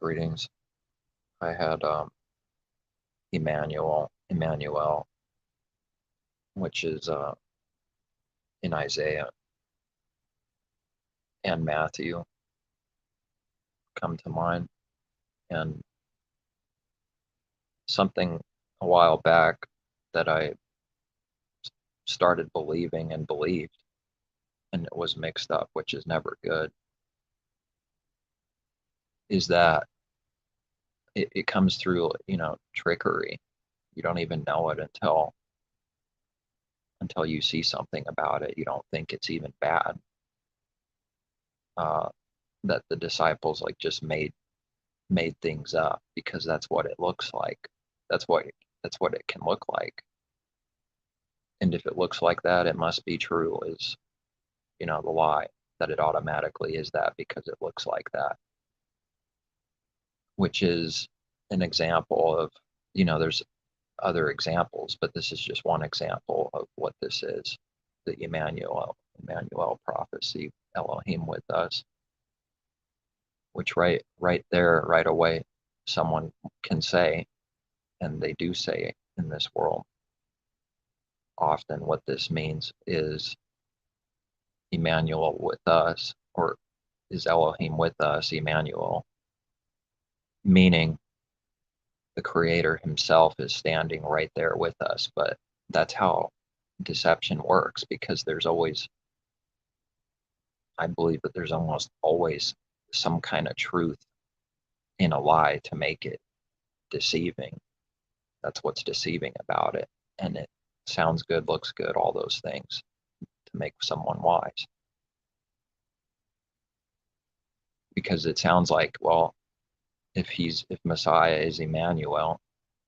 Greetings. I had Immanuel, which is in Isaiah and Matthew, come to mind, and something a while back that I started believing and believed, and it was mixed up, which is never good, is that it comes through, trickery. You don't even know it until you see something about it. You don't think it's even bad. Uh, that the disciples like just made things up because that's what it looks like. That's what that's what it can look like. And if it looks like that, it must be true is, the lie, that it automatically is that because it looks like that, which is an example of, there's other examples, but this is just one example of what this is, the Immanuel prophecy, Elohim with us, which right there, right away, someone can say, and they do say in this world, often what this means is Immanuel with us, or is Elohim with us, Immanuel, meaning the Creator himself is standing right there with us. But that's how deception works, because I believe that there's almost always some kind of truth in a lie to make it deceiving. That's what's deceiving about it. And it sounds good, looks good, all those things to make someone wise. Because it sounds like, well, if Messiah is Immanuel,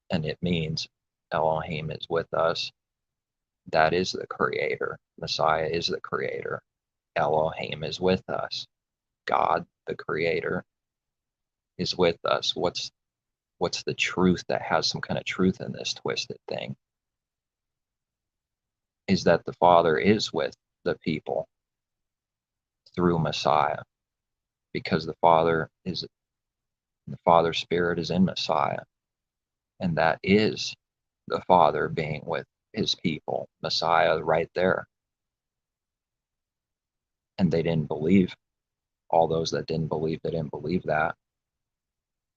and it means Elohim is with us, that is the Creator. Messiah is the Creator. Elohim is with us. God, the Creator, is with us. What's the truth that has some kind of truth in this twisted thing? Is that the Father is with the people through Messiah, because the Father's Spirit is in Messiah, and that is the Father being with his people, Messiah right there. And they didn't believe. All those that didn't believe, they didn't believe that.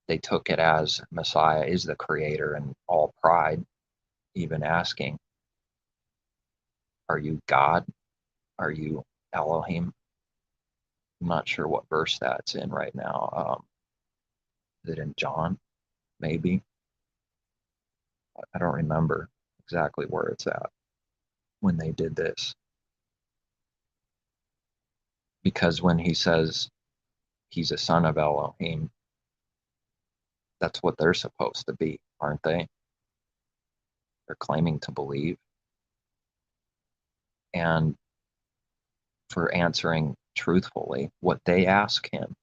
They took it as Messiah is the Creator, and all pride, even asking, are you God? Are you Elohim? I'm not sure what verse that's in right now. Is it in John? Maybe. I don't remember exactly where it's at when they did this. Because when he says he's a son of Elohim, that's what they're supposed to be, aren't they? They're claiming to believe. And for answering truthfully what they ask him,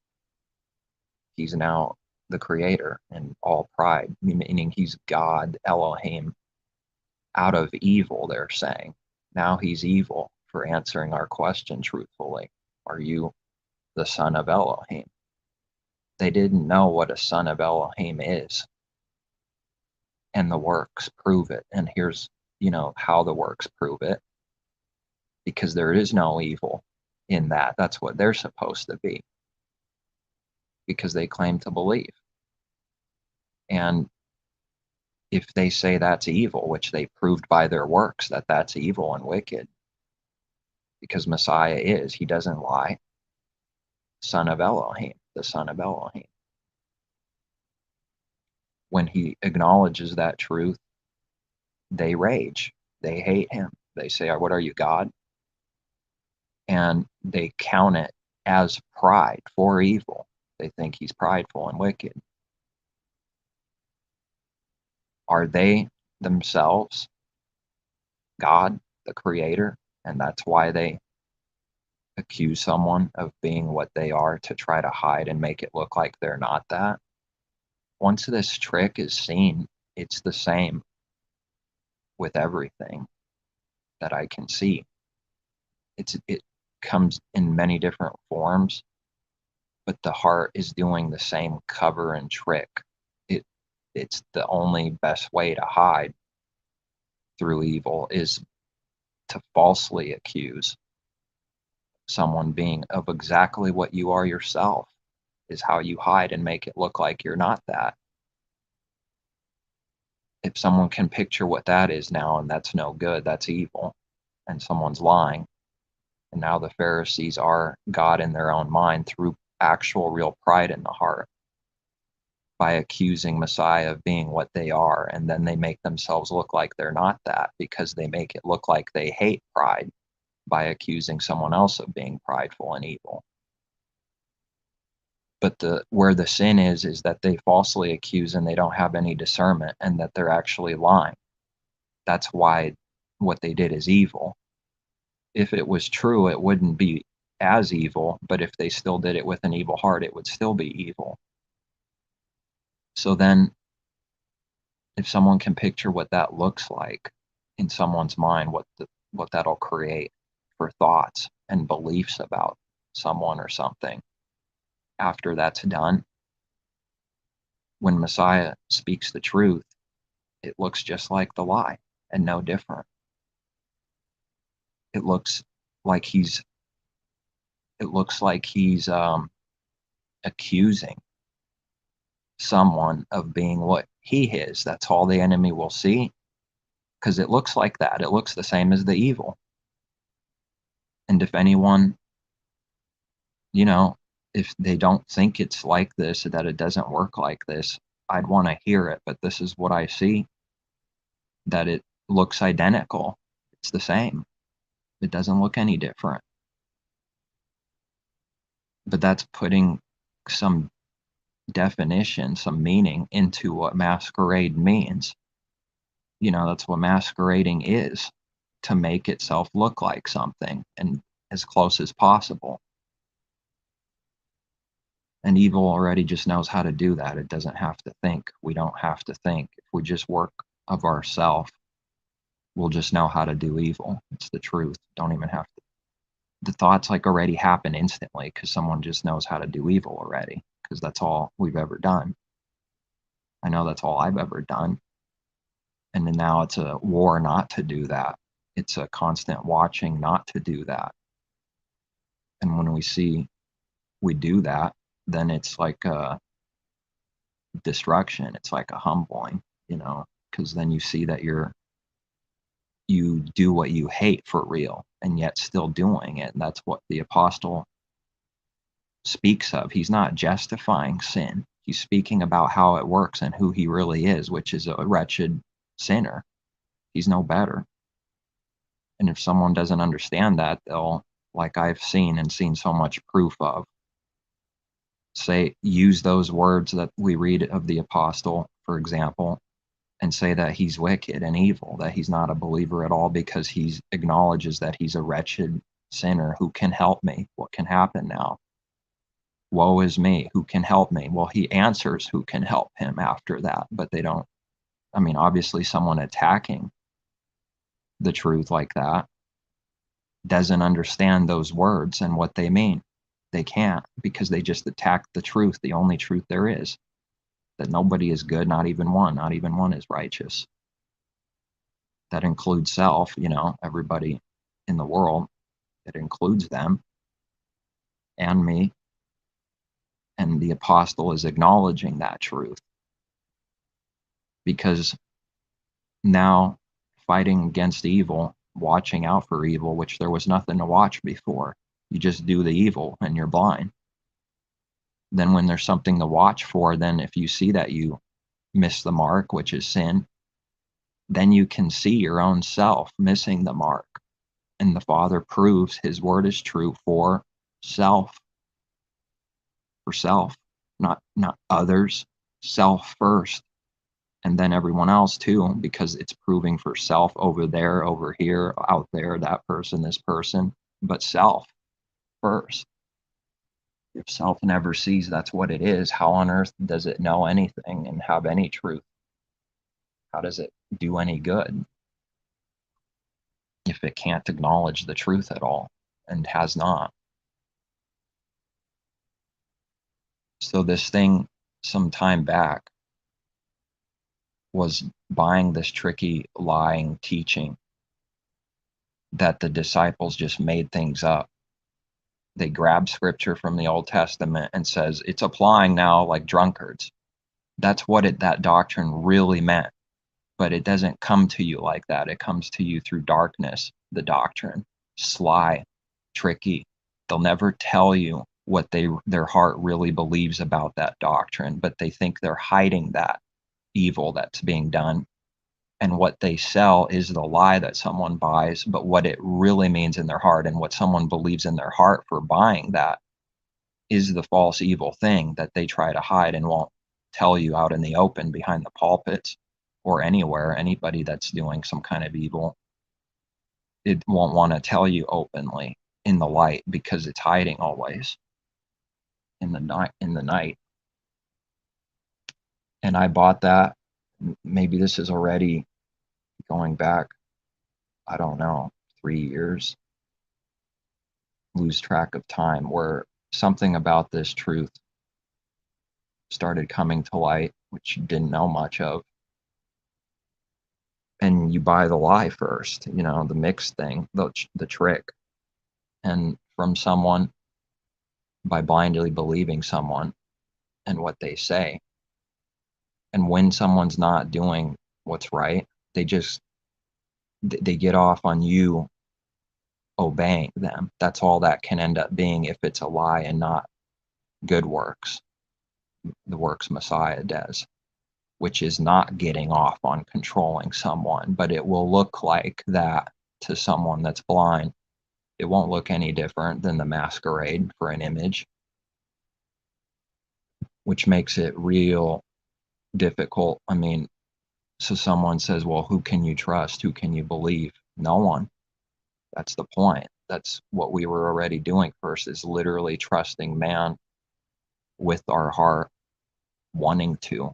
he's now the Creator, and all pride, meaning he's God, Elohim, out of evil, they're saying. Now he's evil for answering our question truthfully. Are you the son of Elohim? They didn't know what a son of Elohim is. And the works prove it. And here's, how the works prove it. Because there is no evil in that. That's what they're supposed to be. Because they claim to believe. And if they say that's evil, which they proved by their works that that's evil and wicked, because Messiah he doesn't lie, son of Elohim, the son of Elohim. When he acknowledges that truth, they rage. They hate him. They say, what are you, God? And they count it as pride for evil. They think he's prideful and wicked. Are they themselves God, the Creator? And that's why they accuse someone of being what they are, to try to hide and make it look like they're not that. Once this trick is seen, it's the same with everything that I can see. It comes in many different forms, but the heart is doing the same cover and trick. It's the only best way to hide through evil is to falsely accuse someone being of exactly what you are yourself, is how you hide and make it look like you're not that. If someone can picture what that is now, and that's no good, that's evil, and someone's lying. And now the Pharisees are God in their own mind through actual real pride in the heart by accusing Messiah of being what they are, and then they make themselves look like they're not that because they make it look like they hate pride by accusing someone else of being prideful and evil. But where the sin is that they falsely accuse and they don't have any discernment and that they're actually lying. That's why what they did is evil. If it was true, it wouldn't be as evil, but if they still did it with an evil heart, it would still be evil. So then, if someone can picture what that looks like in someone's mind, what that'll create for thoughts and beliefs about someone or something, after that's done, when Messiah speaks the truth, it looks just like the lie and no different. It looks like he's accusing someone of being what he is. That's all the enemy will see, because it looks like that. It looks the same as the evil. And if anyone, if they don't think it's like this, that it doesn't work like this, I'd want to hear it. But this is what I see, that it looks identical. It's the same. It doesn't look any different. But that's putting some definition, some meaning into what masquerade means. That's what masquerading is, to make itself look like something and as close as possible. And evil already just knows how to do that. It doesn't have to think. We don't have to think. If we just work of ourselves, we'll just know how to do evil. It's the truth. Don't even have to. The thoughts already happen instantly because someone just knows how to do evil already, because that's all we've ever done. I know that's all I've ever done. And then now it's a war not to do that. It's a constant watching not to do that. And when we see we do that, then it's like a destruction. It's like a humbling, because then you see that you do what you hate for real and yet still doing it. And that's what the apostle speaks of. He's not justifying sin. He's speaking about how it works and who he really is, which is a wretched sinner. He's no better. And if someone doesn't understand that, they'll, like I've seen so much proof of, use those words that we read of the apostle, for example, and say that he's wicked and evil, that he's not a believer at all because he acknowledges that he's a wretched sinner. Who can help me? What can happen now? Woe is me. Who can help me? Well, he answers who can help him after that, but they don't. Obviously someone attacking the truth like that doesn't understand those words and what they mean. They can't, because they just attack the truth, the only truth there is, that nobody is good, not even one is righteous. That includes self, everybody in the world. It includes them and me. And the apostle is acknowledging that truth, because now fighting against evil, watching out for evil, which there was nothing to watch before. You just do the evil and you're blind. Then when there's something to watch for, then if you see that you miss the mark, which is sin, then you can see your own self missing the mark. And the Father proves his word is true for self. For self, not others. Self first. And then everyone else too, because it's proving for self over there, over here, out there, that person, this person, but self first. If self never sees that's what it is, how on earth does it know anything and have any truth? How does it do any good if it can't acknowledge the truth at all and has not? So this thing some time back was buying this tricky lying teaching that the disciples just made things up. They grab scripture from the Old Testament and says it's applying now like drunkards. That's what that doctrine really meant. But it doesn't come to you like that. It comes to you through darkness, the doctrine, sly, tricky. They'll never tell you what their heart really believes about that doctrine, but they think they're hiding that evil that's being done. And what they sell is the lie that someone buys, but what it really means in their heart and what someone believes in their heart for buying that is the false evil thing that they try to hide and won't tell you out in the open behind the pulpits or anywhere. Anybody that's doing some kind of evil, it won't want to tell you openly in the light because it's hiding always in the night. And I bought that. Maybe this is already going back, I don't know, 3 years. Lose track of time, where something about this truth started coming to light, which you didn't know much of. And you buy the lie first, the mixed thing, the trick. And from someone, by blindly believing someone and what they say. And when someone's not doing what's right, they get off on you obeying them. That's all that can end up being if it's a lie and not good works, the works Messiah does, which is not getting off on controlling someone, but it will look like that to someone that's blind. It won't look any different than the masquerade for an image, which makes it real difficult. I mean, so someone says, well, who can you trust? Who can you believe? No one. That's the point. That's what we were already doing first, is literally trusting man with our heart, wanting to.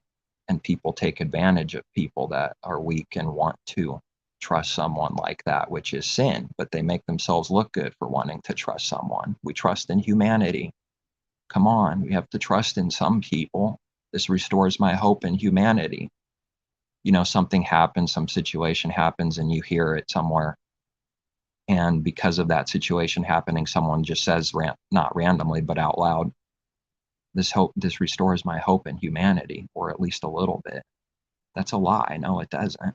And people take advantage of people that are weak and want to trust someone like that, which is sin, but they make themselves look good for wanting to trust someone. We trust in humanity. Come on, we have to trust in some people. This restores my hope in humanity. Something happens, some situation happens, and you hear it somewhere. And because of that situation happening, someone just says, not randomly, but out loud, this restores my hope in humanity, or at least a little bit. That's a lie. No, it doesn't.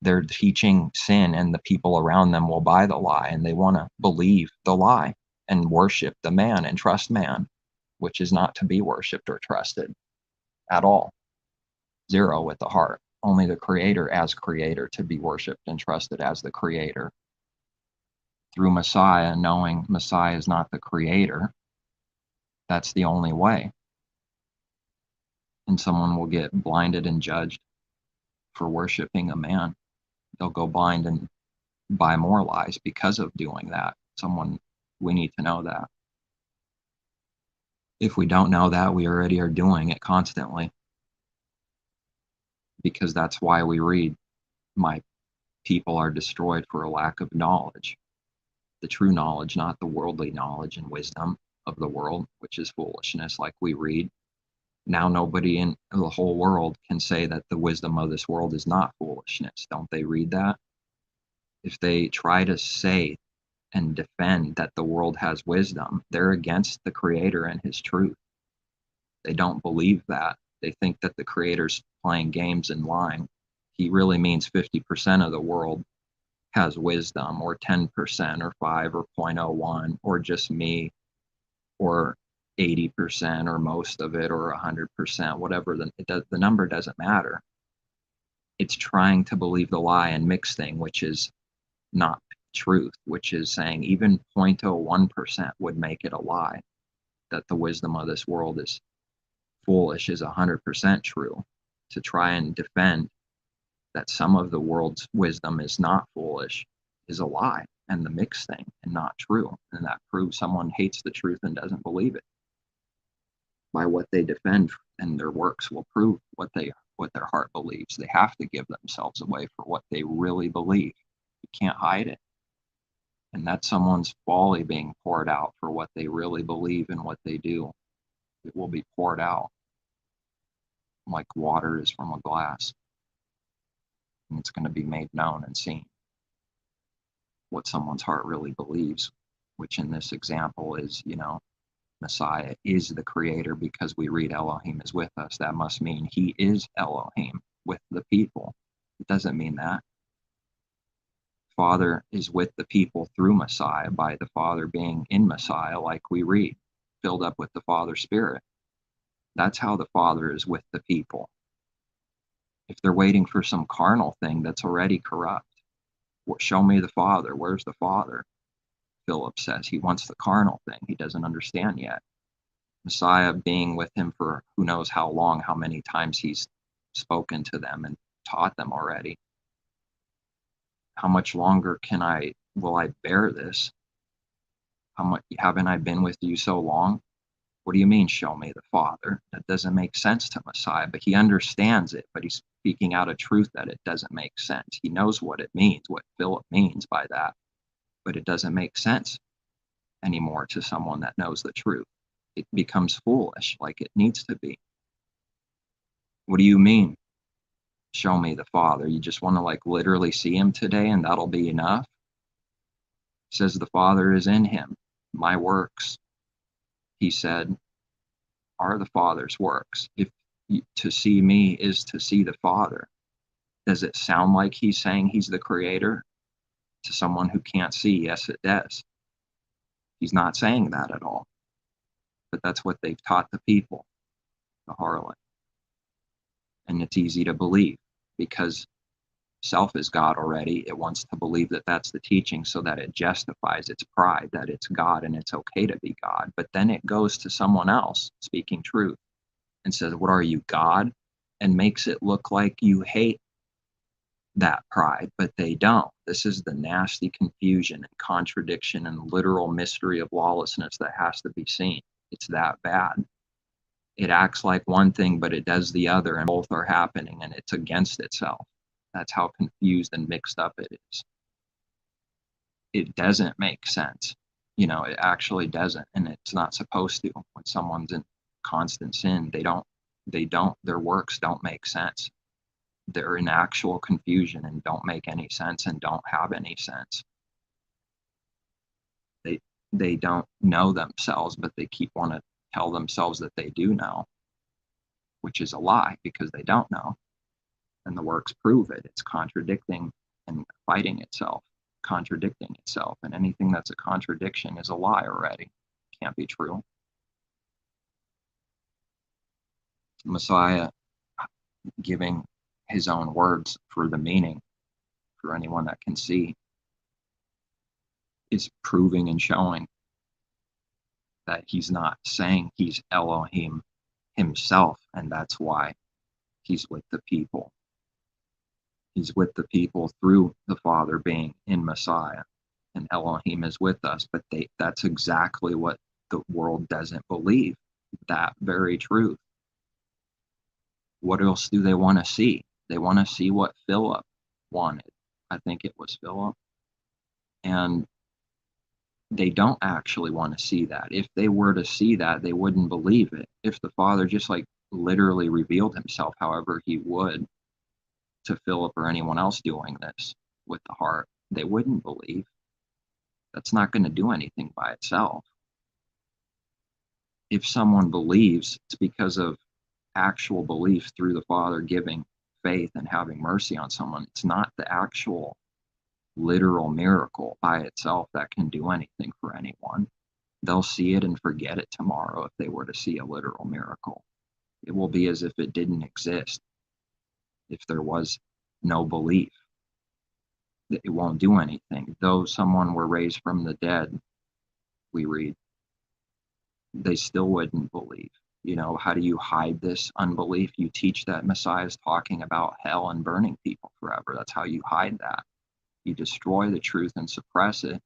They're teaching sin, and the people around them will buy the lie, and they want to believe the lie and worship the man and trust man, which is not to be worshiped or trusted at all. Zero with the heart. Only the Creator as Creator to be worshiped and trusted as the Creator. Through Messiah, knowing Messiah is not the Creator, that's the only way. And someone will get blinded and judged for worshiping a man. They'll go blind and buy more lies because of doing that. We need to know that. If we don't know that, we already are doing it constantly. Because that's why we read, my people are destroyed for a lack of knowledge. The true knowledge, not the worldly knowledge and wisdom of the world, which is foolishness, like we read. Now nobody in the whole world can say that the wisdom of this world is not foolishness. Don't they read that? If they try to say and defend that the world has wisdom, they're against the Creator and his truth. They don't believe that. They think that the Creator's playing games and lying. He really means 50% of the world has wisdom, or 10%, or 5, or 0.01, or just me, or 80%, or most of it, or 100%, whatever. The number doesn't matter. It's trying to believe the lie and mix thing, which is not truth, which is saying even 0.01% would make it a lie. That the wisdom of this world is foolish is 100% true. To try and defend that some of the world's wisdom is not foolish is a lie and the mixed thing and not true. And that proves someone hates the truth and doesn't believe it. By what they defend, and their works will prove what their heart believes. They have to give themselves away for what they really believe. You can't hide it. And that's someone's folly being poured out for what they really believe and what they do. It will be poured out like water is from a glass. And it's going to be made known and seen what someone's heart really believes, which in this example is, Messiah is the creator, because we read Elohim is with us. That must mean he is Elohim with the people. It doesn't mean that. Father is with the people through Messiah, by the Father being in Messiah, like we read, filled up with the Father's Spirit. That's how the Father is with the people. If they're waiting for some carnal thing that's already corrupt, show me the Father. Where's the Father? Philip says he wants the carnal thing. He doesn't understand yet. Messiah being with him for who knows how long, how many times he's spoken to them and taught them already. How much longer will I bear this? How much haven't I been with you so long? What do you mean, show me the Father? That doesn't make sense to Messiah, but he understands it, but he's speaking out a truth that it doesn't make sense. He knows what it means, what Philip means by that, but it doesn't make sense anymore to someone that knows the truth. It becomes foolish, like it needs to be. What do you mean, show me the Father? You just want to literally see him today and that'll be enough? He says the Father is in him. My works, he said, are the Father's works. If to see me is to see the Father, does it sound like he's saying he's the creator to someone who can't see? Yes, it does. He's not saying that at all. But that's what they've taught the people, the harlot. And it's easy to believe because self is God already. It wants to believe that that's the teaching so that it justifies its pride, that it's God and it's okay to be God. But then it goes to someone else speaking truth and says, what are you, God? And makes it look like you hate that pride, but they don't. This is the nasty confusion and contradiction and literal mystery of lawlessness that has to be seen. It's that bad. It acts like one thing, but it does the other, and both are happening, and it's against itself. That's how confused and mixed up it is. It doesn't make sense. It actually doesn't, and it's not supposed to. When someone's in constant sin, their works don't make sense. They're in actual confusion and don't make any sense and don't have any sense. They don't know themselves, but they keep wanting to tell themselves that they do know, which is a lie because they don't know. And the works prove it. It's contradicting and fighting itself, contradicting itself. And anything that's a contradiction is a lie already. Can't be true. Messiah giving his own words for the meaning for anyone that can see is proving and showing that he's not saying he's Elohim himself, and that's why he's with the people. He's with the people through the Father being in Messiah, and Elohim is with us, but that's exactly what the world doesn't believe, that very truth. What else do they want to see? They want to see what Philip wanted. I think it was Philip. And they don't actually want to see that. If they were to see that, they wouldn't believe it. If the Father just literally revealed himself however he would to Philip or anyone else doing this with the heart, they wouldn't believe. That's not going to do anything by itself. If someone believes, it's because of actual belief through the Father giving faith and having mercy on someone. It's not the actual literal miracle by itself that can do anything for anyone. They'll see it and forget it tomorrow if they were to see a literal miracle. It will be as if it didn't exist. If there was no belief, it won't do anything. Though someone were raised from the dead, we read, they still wouldn't believe. How do you hide this unbelief? You teach that Messiah is talking about hell and burning people forever. That's how you hide that. You destroy the truth and suppress it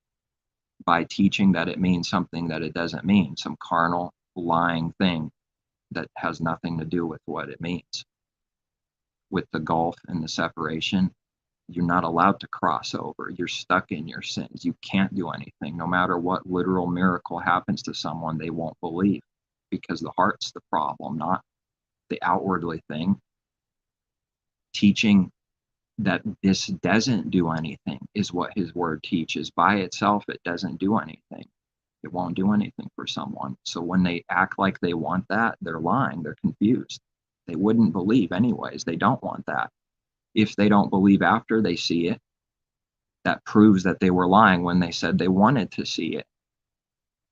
by teaching that it means something that it doesn't mean, some carnal, lying thing that has nothing to do with what it means. With the gulf and the separation, you're not allowed to cross over. You're stuck in your sins. You can't do anything. No matter what literal miracle happens to someone, they won't believe. because the heart's the problem, not the outwardly thing. Teaching that this doesn't do anything is what his word teaches. By itself, it doesn't do anything. It won't do anything for someone. So when they act like they want that, they're lying. They're confused. They wouldn't believe anyways. They don't want that. If they don't believe after they see it, that proves that they were lying when they said they wanted to see it.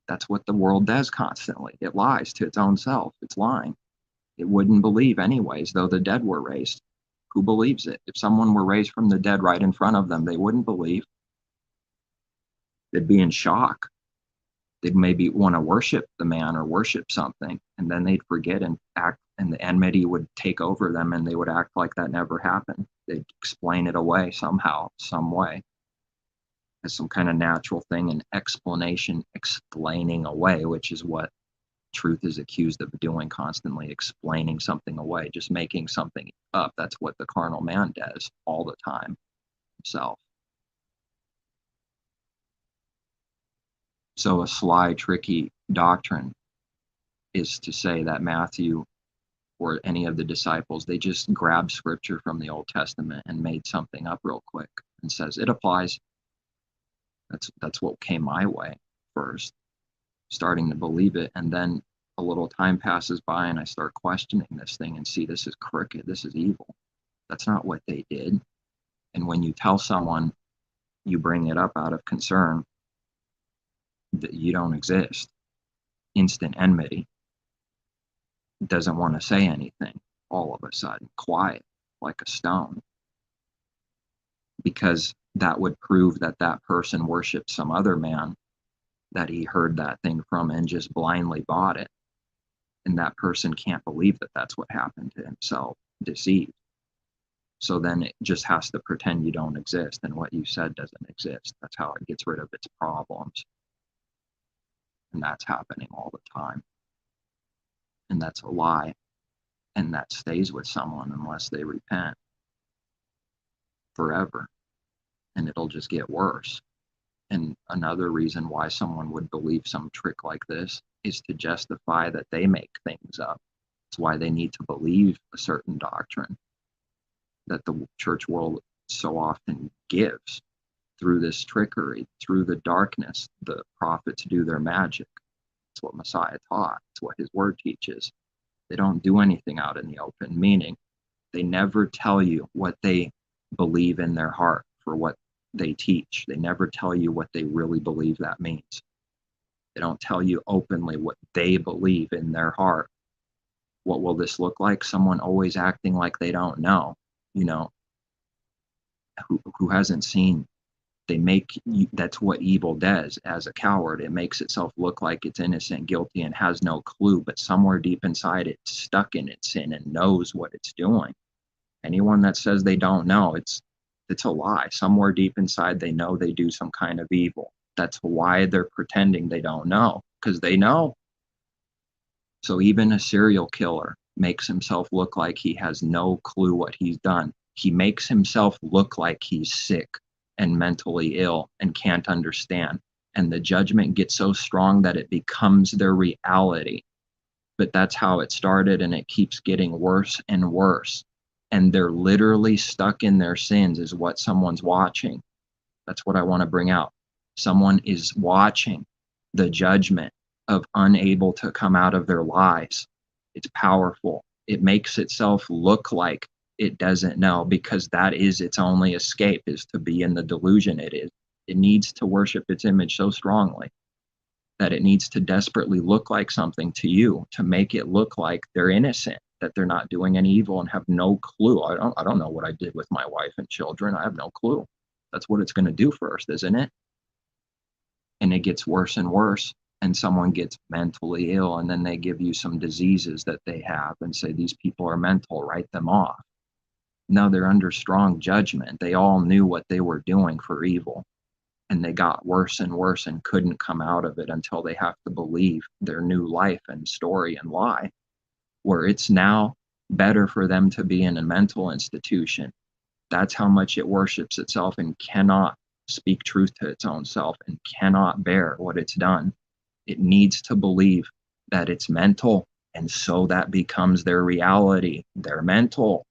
That's what the world does constantly. It lies to its own self. It's lying. It wouldn't believe anyways, though the dead were raised. Who believes it? If someone were raised from the dead right in front of them, they wouldn't believe. They'd be in shock. They'd maybe want to worship the man or worship something, and then they'd forget and act, and the enmity would take over them, and they would act like that never happened. They'd explain it away somehow, some way, as some kind of natural thing, an explanation explaining away, which is what truth is accused of doing constantly, explaining something away, just making something up. That's what the carnal man does all the time himself. So a sly, tricky doctrine is to say that Matthew or any of the disciples, they just grabbed scripture from the Old Testament and made something up real quick and says it applies. That's what came my way first, starting to believe it, and then a little time passes by and I start questioning this thing and see this is crooked, this is evil. That's not what they did. And when you tell someone, you bring it up out of concern, that you don't exist, instant enmity, doesn't want to say anything, all of a sudden quiet like a stone, because that would prove that that person worshiped some other man that he heard that thing from and just blindly bought it. And that person can't believe that that's what happened to himself, deceived. So then it just has to pretend you don't exist, and what you said doesn't exist. That's how it gets rid of its problems. And that's happening all the time. And that's a lie. And that stays with someone unless they repent forever. And it'll just get worse. And another reason why someone would believe some trick like this is to justify that they make things up. It's why they need to believe a certain doctrine that the church world so often gives through this trickery, through the darkness. The prophets do their magic. It's what Messiah taught. It's what his word teaches. They don't do anything out in the open, meaning they never tell you what they believe in their heart for what they teach. They never tell you what they really believe that means. They don't tell you openly what they believe in their heart. What will this look like? Someone always acting like they don't know, who hasn't seen. They make that's what evil does. As a coward, it makes itself look like it's innocent, guilty, and has no clue, but somewhere deep inside it's stuck in its sin and knows what it's doing. Anyone that says they don't know, it's a lie. Somewhere deep inside they know they do some kind of evil. That's why they're pretending they don't know, because they know. So even a serial killer makes himself look like he has no clue what he's done. He makes himself look like he's sick and mentally ill and can't understand. And the judgment gets so strong that it becomes their reality. But that's how it started, and it keeps getting worse and worse. And they're literally stuck in their sins is what someone's watching. That's what I want to bring out. Someone is watching the judgment of unable to come out of their lies. It's powerful. It makes itself look like it doesn't know, because that is its only escape, is to be in the delusion it is. It needs to worship its image so strongly that it needs to desperately look like something to you to make it look like they're innocent, that they're not doing any evil, and have no clue. I don't know what I did with my wife and children. I have no clue. That's what it's going to do first, isn't it? And it gets worse and worse, and someone gets mentally ill, and then they give you some diseases that they have and say these people are mental, write them off. No, they're under strong judgment. They all knew what they were doing for evil, and they got worse and worse and couldn't come out of it until they have to believe their new life and story and lie, where it's now better for them to be in a mental institution. That's how much it worships itself and cannot speak truth to its own self and cannot bear what it's done. It needs to believe that it's mental, and so that becomes their reality. They're mental.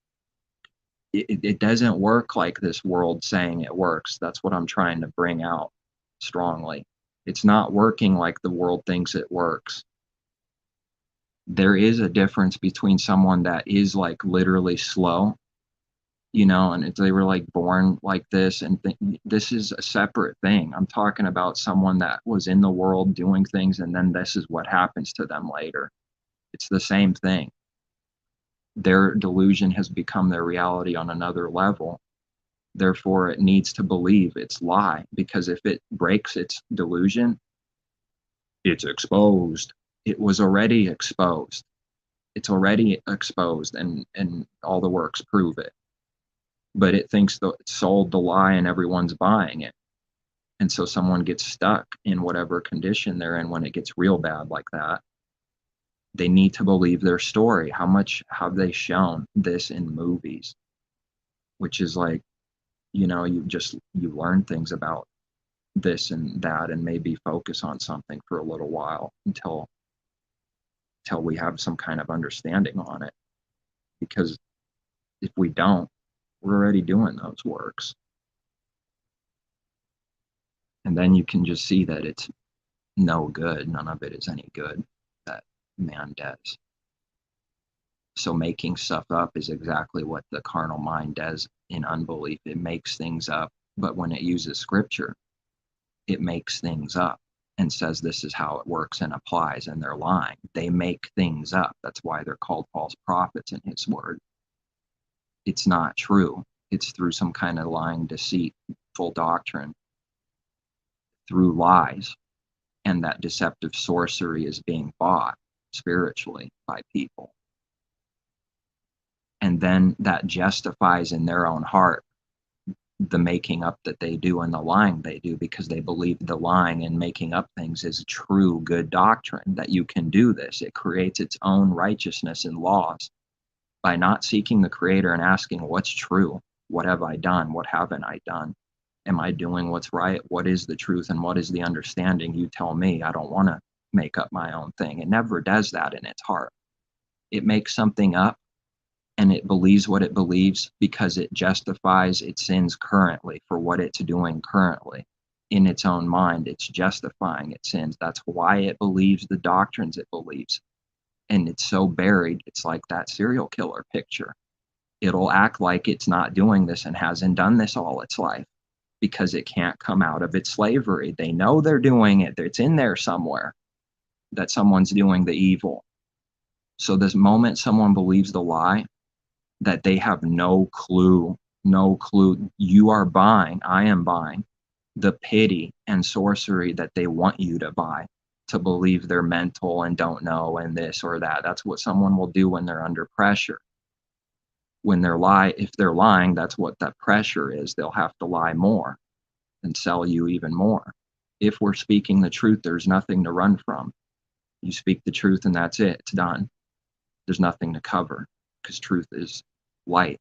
It doesn't work like this world saying it works. That's what I'm trying to bring out strongly. It's not working like the world thinks it works. There is a difference between someone that is like literally slow, and if they were like born like this, and this is a separate thing. I'm talking about someone that was in the world doing things, and then this is what happens to them later. It's the same thing. Their delusion has become their reality on another level. Therefore, it needs to believe its lie, because if it breaks its delusion, it's exposed. It was already exposed. It's already exposed, and all the works prove it. But it thinks that it sold the lie and everyone's buying it. And so someone gets stuck in whatever condition they're in when it gets real bad like that. They need to believe their story. How much have they shown this in movies? Which is like, you learn things about this and that, and maybe focus on something for a little while until we have some kind of understanding on it. Because if we don't, we're already doing those works. And then you can just see that it's no good. None of it is any good that man does. So making stuff up is exactly what the carnal mind does in unbelief. It makes things up, but when it uses scripture, it makes things up and says this is how it works and applies, and they're lying. They make things up. That's why they're called false prophets in his word. It's not true. It's through some kind of lying, deceitful doctrine, through lies, and that deceptive sorcery is being bought spiritually by people. And then that justifies in their own heart the making up that they do and the lying they do, because they believe the lying and making up things is true good doctrine, that you can do this. It creates its own righteousness and laws by not seeking the Creator and asking what's true. What have I done? What haven't I done? Am I doing what's right? What is the truth and what is the understanding? You tell me. I don't want to make up my own thing. It never does that in its heart. It makes something up, and it believes what it believes because it justifies its sins currently for what it's doing currently. In its own mind, it's justifying its sins. That's why it believes the doctrines it believes. And it's so buried, it's like that serial killer picture. It'll act like it's not doing this and hasn't done this all its life because it can't come out of its slavery. They know they're doing it. It's in there somewhere that someone's doing the evil. So this moment someone believes the lie, that they have no clue, you are buying, I am buying the pity and sorcery that they want you to buy, to believe they're mental and don't know and this or that. That's what someone will do when they're under pressure. When if they're lying, that's what that pressure is. They'll have to lie more and sell you even more. If we're speaking the truth, there's nothing to run from. You speak the truth and that's it. It's done. There's nothing to cover, because truth is light.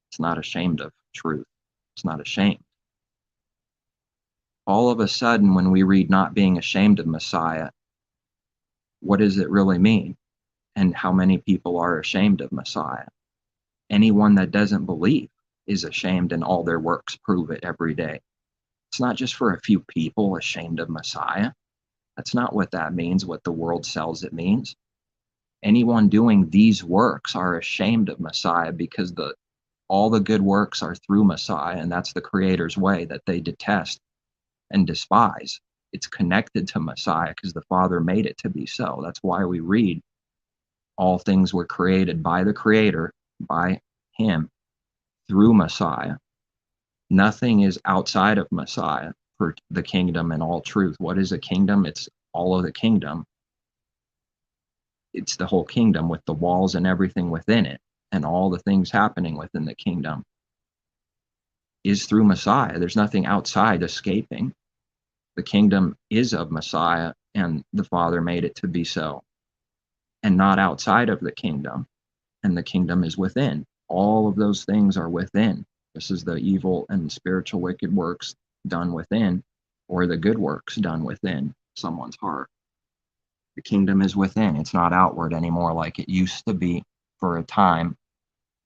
It's not ashamed of truth. It's not ashamed. All of a sudden, when we read not being ashamed of Messiah, what does it really mean? And how many people are ashamed of Messiah? Anyone that doesn't believe is ashamed, and all their works prove it every day. It's not just for a few people ashamed of Messiah. That's not what that means, what the world sells it means. Anyone doing these works are ashamed of Messiah, because all the good works are through Messiah, and that's the Creator's way that they detest and despise. It's connected to Messiah because the Father made it to be so. That's why we read all things were created by the Creator, by Him, through Messiah. Nothing is outside of Messiah for the kingdom and all truth. What is a kingdom? It's all of the kingdom. It's the whole kingdom with the walls and everything within it, and all the things happening within the kingdom is through Messiah. There's nothing outside escaping. The kingdom is of Messiah, and the Father made it to be so, and not outside of the kingdom. And the kingdom is within. All of those things are within. This is the evil and spiritual wicked works done within, or the good works done within someone's heart. The kingdom is within. It's not outward anymore like it used to be for a time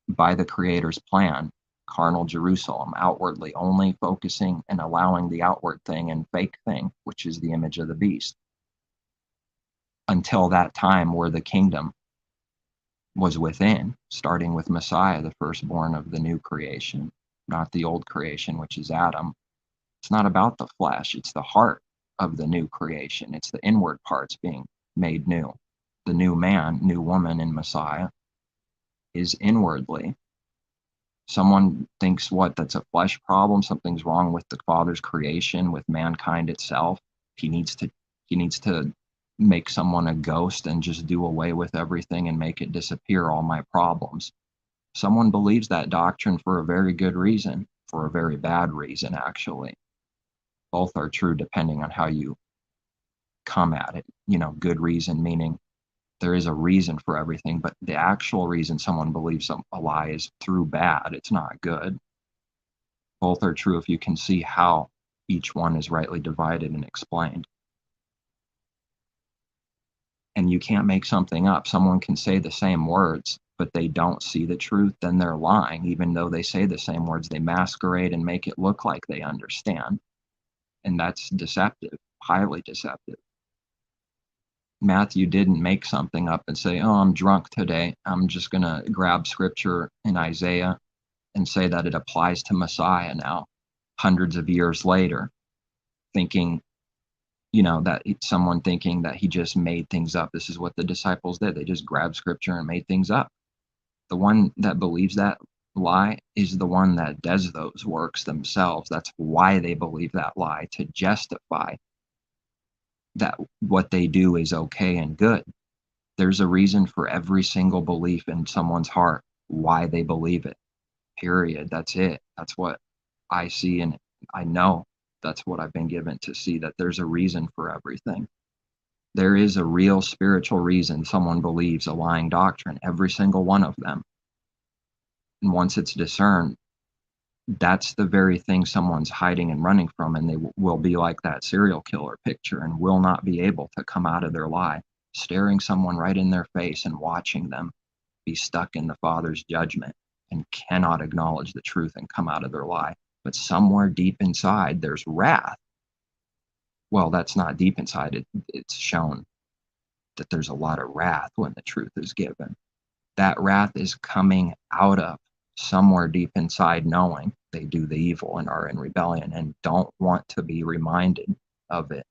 by the Creator's plan. Carnal Jerusalem, outwardly only focusing and allowing the outward thing and fake thing, which is the image of the beast, until that time where the kingdom was within, starting with Messiah, the firstborn of the new creation, not the old creation, which is Adam. It's not about the flesh, it's the heart of the new creation. It's the inward parts being made new. The new man, new woman in Messiah is inwardly. Someone thinks that's a flesh problem, something's wrong with the Father's creation, with mankind itself. He needs to make someone a ghost and just do away with everything and make it disappear, all my problems. Someone believes that doctrine for a very good reason, for a very bad reason, actually. Both are true depending on how you come at it. Good reason meaning there is a reason for everything, but the actual reason someone believes a lie is through bad. It's not good. Both are true if you can see how each one is rightly divided and explained. And you can't make something up. Someone can say the same words, but they don't see the truth, then they're lying. Even though they say the same words, they masquerade and make it look like they understand. And that's deceptive, highly deceptive. Matthew didn't make something up and say, oh, I'm drunk today. I'm just going to grab scripture in Isaiah and say that it applies to Messiah now, hundreds of years later, thinking, that someone thinking that he just made things up. This is what the disciples did. They just grabbed scripture and made things up. The one that believes that lie is the one that does those works themselves. That's why they believe that lie, to justify that what they do is okay and good. There's a reason for every single belief in someone's heart, why they believe it. Period. That's it. That's what I see, and I know that's what I've been given to see, that there's a reason for everything. There is a real spiritual reason someone believes a lying doctrine, every single one of them. And once it's discerned, that's the very thing someone's hiding and running from, and they will be like that serial killer picture and will not be able to come out of their lie, staring someone right in their face and watching them be stuck in the Father's judgment and cannot acknowledge the truth and come out of their lie. But somewhere deep inside, there's wrath. Well, that's not deep inside. It's shown that there's a lot of wrath when the truth is given. That wrath is coming out of somewhere deep inside, knowing they do the evil and are in rebellion and don't want to be reminded of it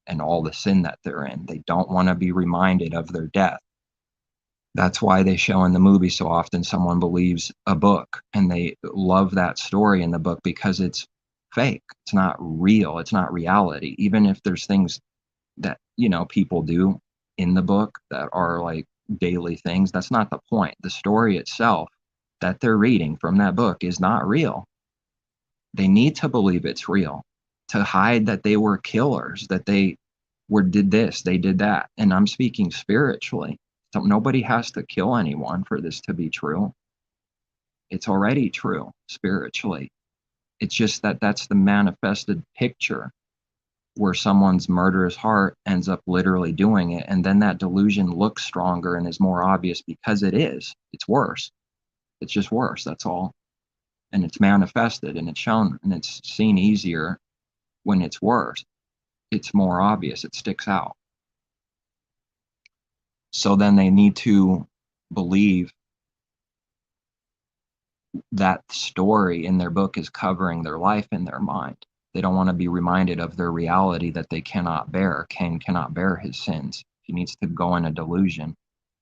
and all the sin that they're in. They don't want to be reminded of their death. That's why they show in the movie so often someone believes a book and they love that story in the book because it's fake. It's not real. It's not reality. Even if there's things that, people do in the book that are like daily things, that's not the point. The story itself that they're reading from that book is not real. They need to believe it's real to hide that they were killers, that they did this, they did that. And I'm speaking spiritually. So nobody has to kill anyone for this to be true. It's already true spiritually. It's just that that's the manifested picture where someone's murderous heart ends up literally doing it. And then that delusion looks stronger and is more obvious because it is. It's worse. It's just worse. That's all. And it's manifested and it's shown and it's seen easier when it's worse. It's more obvious. It sticks out. So then they need to believe that story in their book is covering their life in their mind. They don't want to be reminded of their reality that they cannot bear. Cain cannot bear his sins. He needs to go in a delusion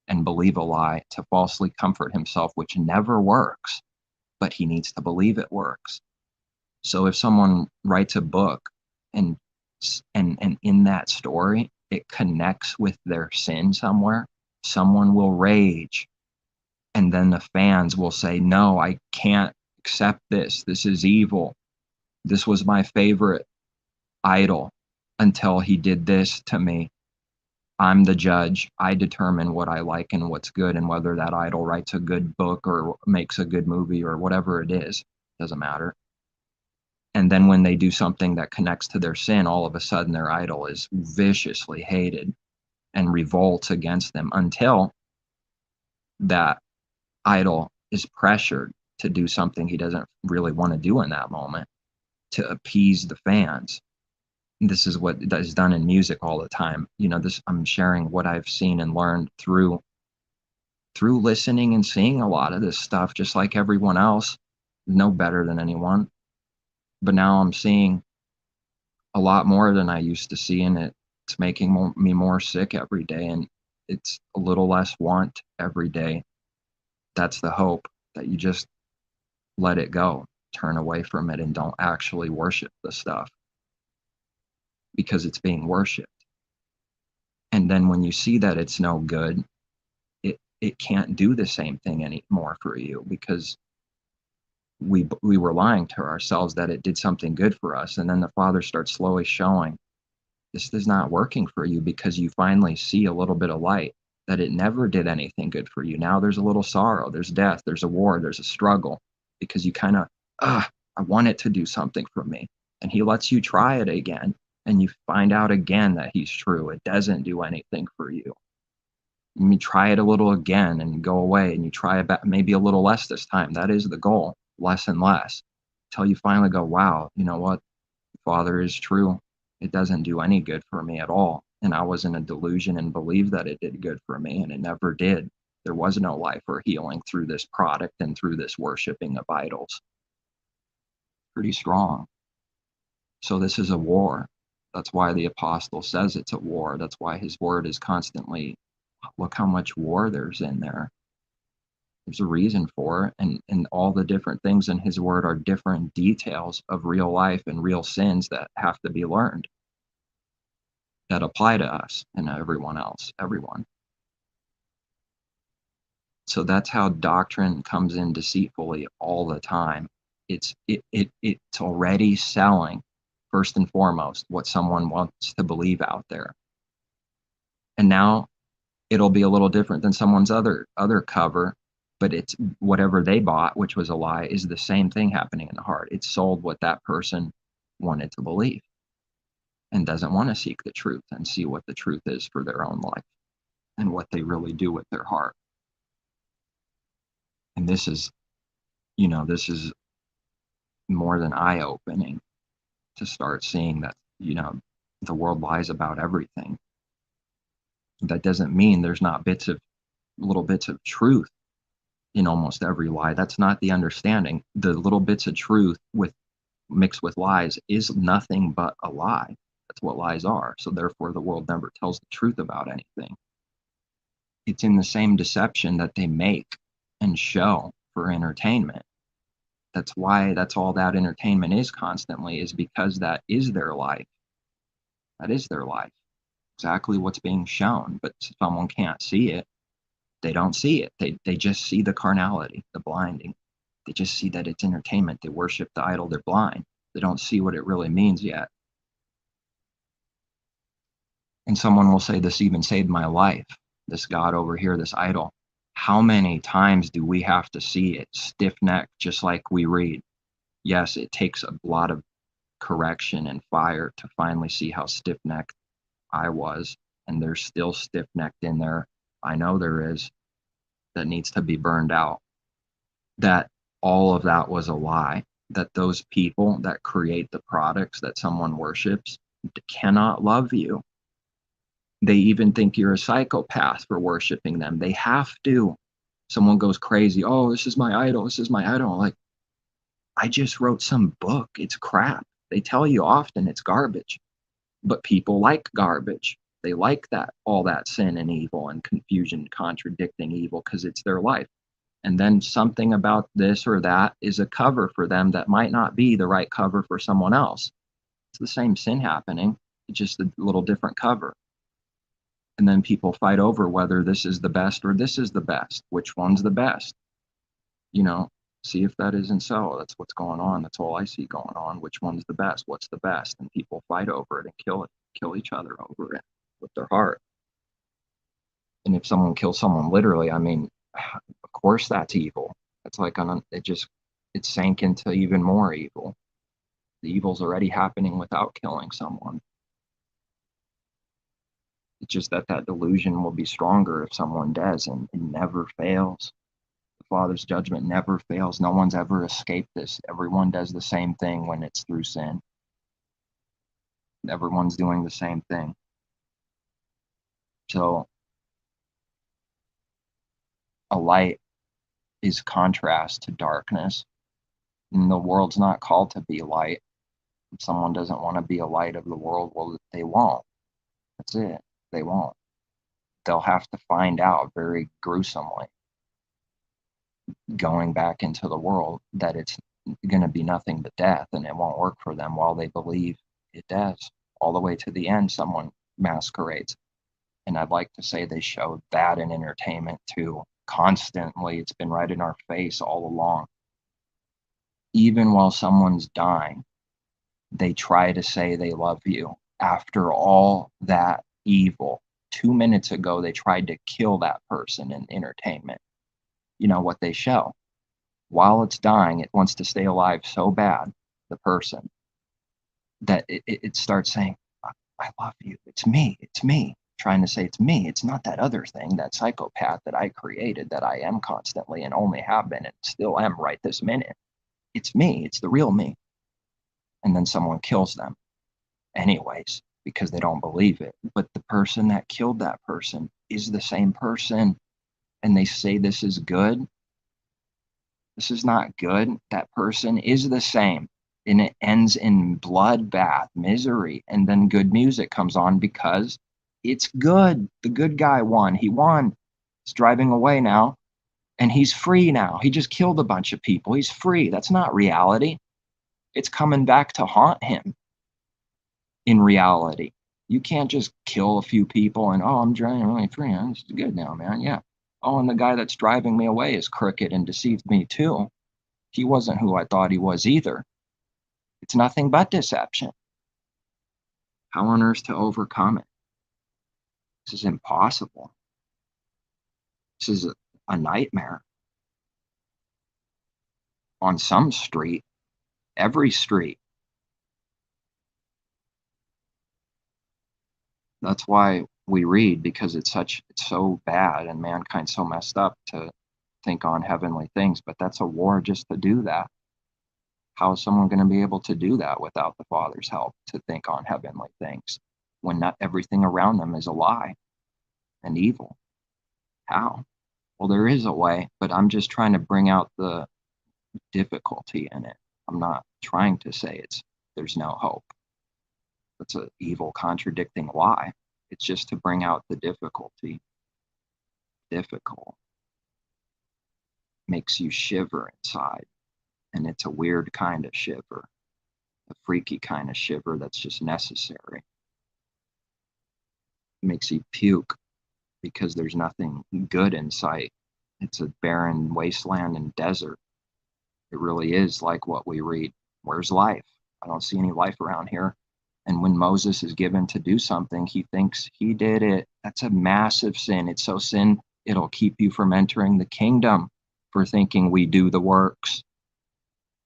and believe a lie to falsely comfort himself, which never works, but he needs to believe it works. So if someone writes a book and in that story, it connects with their sin somewhere, someone will rage. And then the fans will say, no, I can't accept this. This is evil. This was my favorite idol until he did this to me. I'm the judge. I determine what I like and what's good and whether that idol writes a good book or makes a good movie or whatever it is. Doesn't matter. And then when they do something that connects to their sin, all of a sudden their idol is viciously hated and revolt against them until that idol is pressured to do something he doesn't really want to do in that moment to appease the fans. This is what is done in music all the time. This, I'm sharing what I've seen and learned through listening and seeing a lot of this stuff, just like everyone else, no better than anyone. But now I'm seeing a lot more than I used to see, and it's making me more sick every day, and it's a little less want every day. That's the hope, that you just let it go, turn away from it, and don't actually worship the stuff because it's being worshipped. And then when you see that it's no good, it can't do the same thing anymore for you, because we were lying to ourselves that it did something good for us. And then the Father starts slowly showing, this is not working for you, because you finally see a little bit of light, that it never did anything good for you. Now there's a little sorrow, there's death, there's a war, there's a struggle, because you kind of, I want it to do something for me. And he lets you try it again, and you find out again that he's true. It doesn't do anything for you. And you try it a little again and go away, and you try it maybe a little less this time. That is the goal, less and less, until you finally go, wow, you know what? The Father is true. It doesn't do any good for me at all. And I was in a delusion and believed that it did good for me, and it never did. There was no life or healing through this product and through this worshiping of idols. Pretty strong. So this is a war. That's why the apostle says it's a war. That's why his word is constantly, look how much war there's in there. There's a reason for it. And all the different things in his word are different details of real life and real sins that have to be learned, that apply to us and everyone else, everyone. So that's how doctrine comes in deceitfully all the time. It's already selling, first and foremost, what someone wants to believe out there. And now it'll be a little different than someone's other cover, but it's whatever they bought, which was a lie, is the same thing happening in the heart. It's sold what that person wanted to believe, and doesn't want to seek the truth and see what the truth is for their own life and what they really do with their heart. And this is more than eye-opening to start seeing that, the world lies about everything. That doesn't mean there's not little bits of truth in almost every lie. That's not the understanding. The little bits of truth mixed with lies is nothing but a lie. That's what lies are. So therefore the world never tells the truth about anything. It's in the same deception that they make and show for entertainment. That's all that entertainment is constantly, is because that is their life. That is their life. Exactly what's being shown. But someone can't see it. They don't see it. They just see the carnality, the blinding. They just see that it's entertainment. They worship the idol. They're blind. They don't see what it really means yet. And someone will say, this even saved my life. This God over here, this idol. How many times do we have to see it stiff-necked, just like we read? Yes, it takes a lot of correction and fire to finally see how stiff-necked I was. And there's still stiff-necked in there. I know there is, that needs to be burned out. That all of that was a lie. That those people that create the products that someone worships cannot love you. They even think you're a psychopath for worshiping them. They have to. Someone goes crazy. Oh, this is my idol. This is my idol. Like, I just wrote some book. It's crap. They tell you often it's garbage. But people like garbage. They like that, all that sin and evil and confusion, contradicting evil, because it's their life. And then something about this or that is a cover for them that might not be the right cover for someone else. It's the same sin happening, it's just a little different cover. And then people fight over whether this is the best or this is the best. Which one's the best? See if that isn't so. That's what's going on. That's all I see going on. Which one's the best? What's the best? And people fight over it and kill each other over it with their heart. And if someone kills someone literally, I mean, of course that's evil. That's like it sank into even more evil. The evil's already happening without killing someone. It's just that that delusion will be stronger if someone does, and it never fails. The Father's judgment never fails. No one's ever escaped this. Everyone does the same thing when it's through sin. Everyone's doing the same thing. So a light is contrast to darkness. And the world's not called to be light. If someone doesn't want to be a light of the world, well, they won't. That's it. They won't. They'll have to find out very gruesomely, going back into the world, that it's going to be nothing but death, and it won't work for them while they believe it does. All the way to the end, someone masquerades. And I'd like to say they showed that in entertainment too. Constantly, it's been right in our face all along. Even while someone's dying, they try to say they love you. After all that evil, 2 minutes ago, they tried to kill that person in entertainment. You know what they show? While it's dying, it wants to stay alive so bad, the person, that it starts saying, I love you. It's me. Trying to say it's me. It's not that other thing, that psychopath that I created, that I am constantly and only have been and still am right this minute. It's me. It's the real me. And then someone kills them anyways because they don't believe it. But the person that killed that person is the same person. And they say this is good. This is not good. That person is the same. And it ends in bloodbath, misery. And then good music comes on because it's good. The good guy won. He won. He's driving away now. And he's free now. He just killed a bunch of people. He's free. That's not reality. It's coming back to haunt him in reality. You can't just kill a few people and, oh, I'm driving really free. It's good now, man. Yeah. Oh, and the guy that's driving me away is crooked and deceived me too. He wasn't who I thought he was either. It's nothing but deception. How on earth to overcome it? This is impossible. This is a nightmare. On some street, every street. That's why we read, because it's so bad and mankind's so messed up to think on heavenly things. But that's a war just to do that. How is someone going to be able to do that without the Father's help, to think on heavenly things when not everything around them is a lie and evil? How? Well, there is a way, but I'm just trying to bring out the difficulty in it. I'm not trying to say there's no hope. That's an evil, contradicting lie. It's just to bring out the difficulty. Difficult. Makes you shiver inside. And it's a weird kind of shiver. A freaky kind of shiver that's just necessary. It makes you puke because there's nothing good in sight. It's a barren wasteland and desert. It really is like what we read. Where's life? I don't see any life around here. And when Moses is given to do something, he thinks he did it. That's a massive sin. It's so sin, it'll keep you from entering the kingdom for thinking we do the works.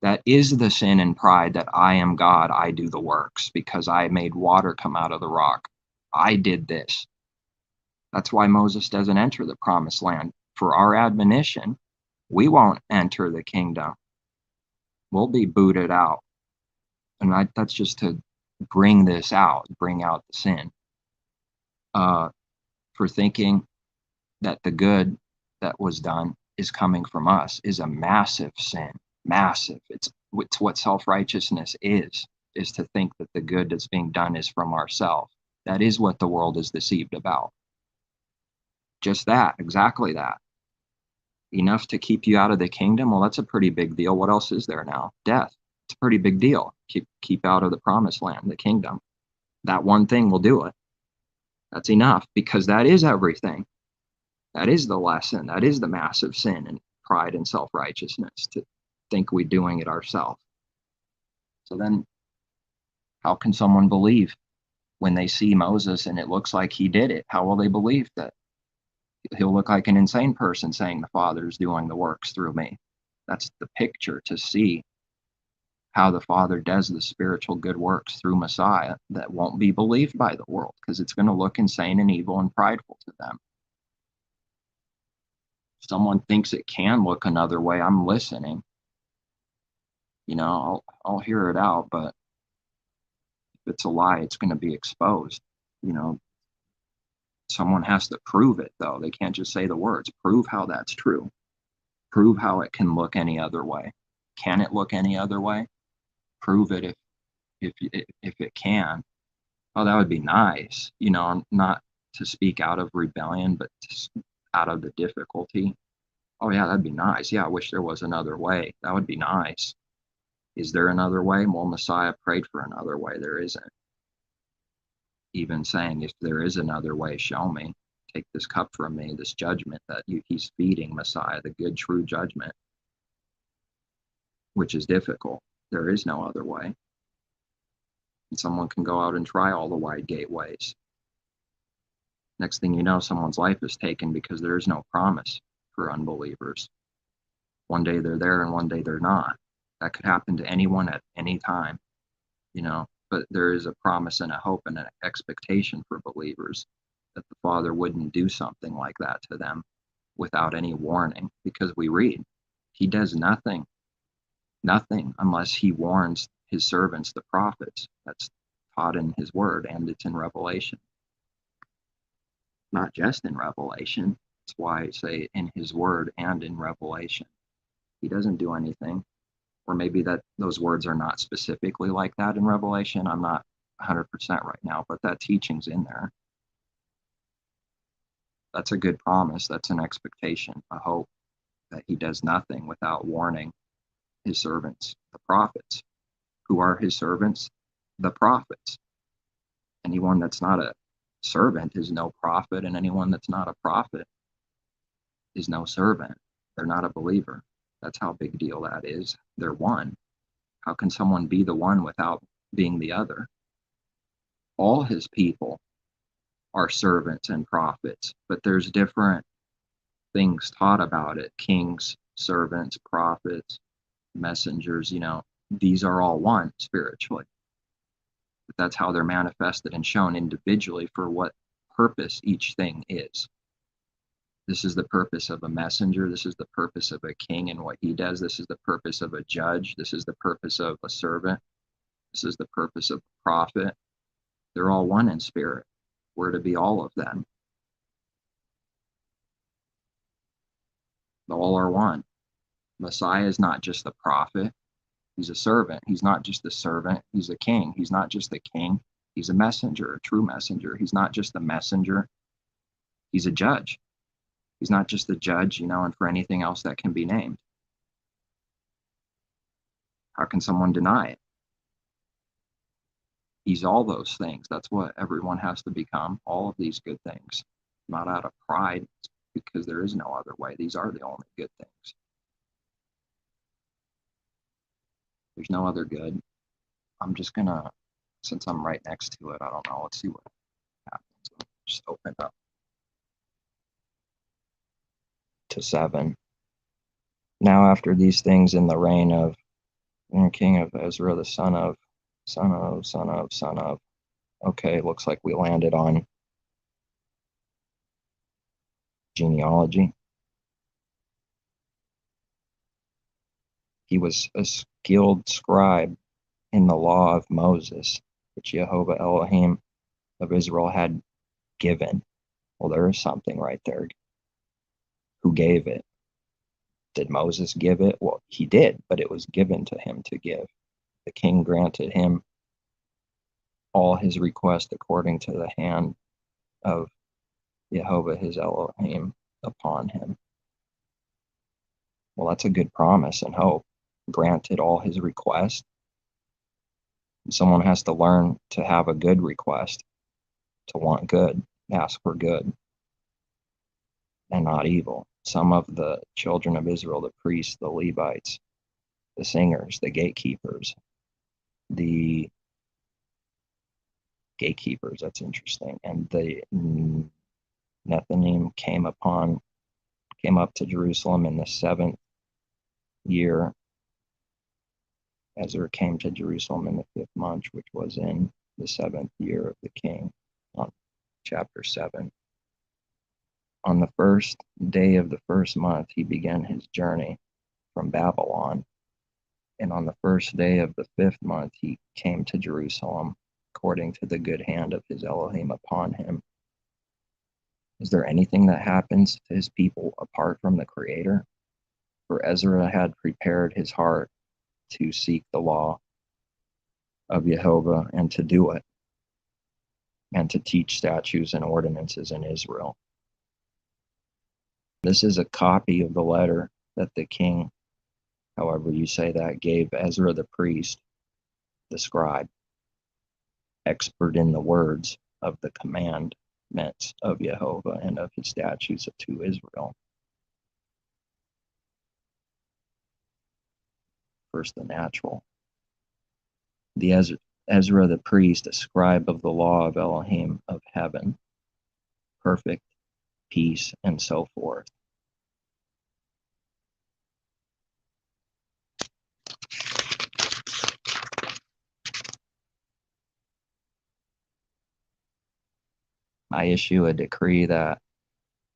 That is the sin and pride, that I am God, I do the works because I made water come out of the rock. I did this. That's why Moses doesn't enter the promised land. For our admonition, we won't enter the kingdom. We'll be booted out. And that's just to bring this out, bring out the sin. For thinking that the good that was done is coming from us is a massive sin. Massive. It's what self-righteousness is to think that the good that's being done is from ourselves. That is what the world is deceived about. Just that, exactly that. Enough to keep you out of the kingdom? Well, that's a pretty big deal. What else is there now? Death. It's a pretty big deal. Keep out of the promised land, the kingdom. That one thing will do it. That's enough, because that is everything. That is the lesson. That is the massive sin and pride and self-righteousness, to think we're doing it ourselves. So then how can someone believe when they see Moses and it looks like he did it? How will they believe that? He'll look like an insane person saying the Father's doing the works through me. That's the picture to see. how the Father does the spiritual good works through Messiah that won't be believed by the world because it's going to look insane and evil and prideful to them. If someone thinks it can look another way, I'm listening. I'll hear it out, but if it's a lie, it's going to be exposed. Someone has to prove it, though. They can't just say the words. Prove how that's true. Prove how it can look any other way. Can it look any other way? Prove it if it can. Oh, that would be nice. Not to speak out of rebellion, but out of the difficulty. Oh, yeah, that'd be nice. Yeah, I wish there was another way. That would be nice. Is there another way? Well, Messiah prayed for another way. There isn't. Even saying, if there is another way, show me. Take this cup from me, this judgment that he's feeding Messiah, the good, true judgment, which is difficult. There is no other way. And someone can go out and try all the wide gateways. Next thing you know, someone's life is taken because there is no promise for unbelievers. One day they're there and one day they're not. That could happen to anyone at any time, but there is a promise and a hope and an expectation for believers that the Father wouldn't do something like that to them without any warning, because we read, he does nothing unless he warns his servants, the prophets. That's taught in his word, and it's in Revelation. Not just in Revelation. That's why I say in his word and in Revelation. He doesn't do anything. Or maybe that those words are not specifically like that in Revelation. I'm not 100% right now, but that teaching's in there. That's a good promise. That's an expectation, a hope that he does nothing without warning his servants, the prophets. Who are his servants? The prophets. Anyone that's not a servant is no prophet, and anyone that's not a prophet is no servant. They're not a believer. That's how big deal that is. They're one. How can someone be the one without being the other? All his people are servants and prophets, but there's different things taught about it. Kings, servants, prophets, messengers, these are all one spiritually. But that's how they're manifested and shown individually for what purpose each thing is. This is the purpose of a messenger. This is the purpose of a king and what he does. This is the purpose of a judge. This is the purpose of a servant. This is the purpose of a prophet. They're all one in spirit. We're to be all of them. All are one. Messiah is not just the prophet. He's a servant. He's not just the servant. He's a king. He's not just the king. He's a messenger, a true messenger. He's not just the messenger. He's a judge. He's not just the judge, and for anything else that can be named. How can someone deny it? He's all those things. That's what everyone has to become, all of these good things. Not out of pride, because there is no other way. These are the only good things. There's no other good. I'm just going to, since I'm right next to it, I don't know. Let's see what happens. Just open up to 7. Now after these things, in the reign of king of Ezra, the son of. Okay, looks like we landed on genealogy. He was a skilled scribe in the law of Moses, which Jehovah Elohim of Israel had given. Well, there is something right there. Who gave it? Did Moses give it? Well, he did, but it was given to him to give. The king granted him all his requests according to the hand of Jehovah his Elohim upon him. Well, that's a good promise and hope. Granted all his requests. Someone has to learn to have a good request, to want good, ask for good, and not evil. Some of the children of Israel, the priests, the Levites, the singers, the gatekeepers, that's interesting. And the Nethinim came up to Jerusalem in the 7th year Ezra came to Jerusalem in the 5th month, which was in the 7th year of the king. On chapter 7. On the first day of the 1st month, he began his journey from Babylon. And on the first day of the 5th month, he came to Jerusalem, according to the good hand of his Elohim upon him. Is there anything that happens to his people apart from the Creator? For Ezra had prepared his heart to seek the law of Jehovah and to do it, and to teach statutes and ordinances in Israel. This is a copy of the letter that the king, however you say that, gave Ezra the priest, the scribe, expert in the words of the commandments of Jehovah and of his statutes to Israel. First, the natural. The Ezra the priest, a scribe of the law of Elohim of heaven, perfect, peace, and so forth. I issue a decree that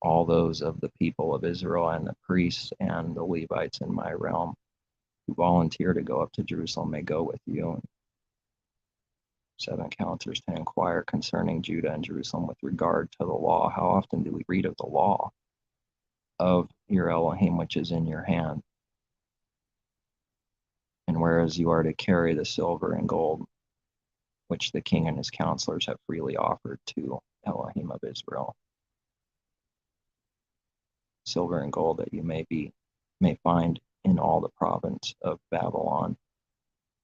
all those of the people of Israel and the priests and the Levites in my realm who volunteer to go up to Jerusalem may go with you. And 7 counselors to inquire concerning Judah and Jerusalem with regard to the law. How often do we read of the law of your Elohim which is in your hand? And whereas you are to carry the silver and gold which the king and his counselors have freely offered to Elohim of Israel, silver and gold that you may find in all the province of Babylon,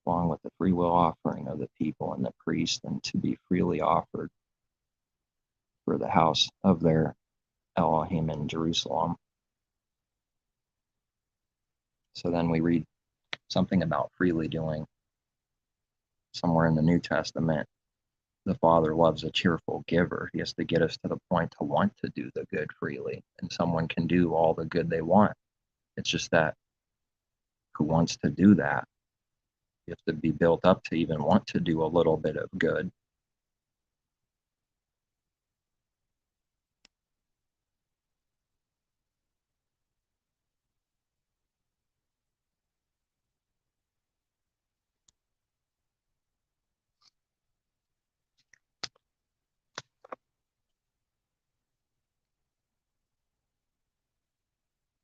along with the free will offering of the people and the priest, and to be freely offered for the house of their Elohim in Jerusalem. So then we read something about freely doing somewhere in the New Testament. The Father loves a cheerful giver. He has to get us to the point to want to do the good freely. And someone can do all the good they want. It's just that who wants to do that? You have to be built up to even want to do a little bit of good.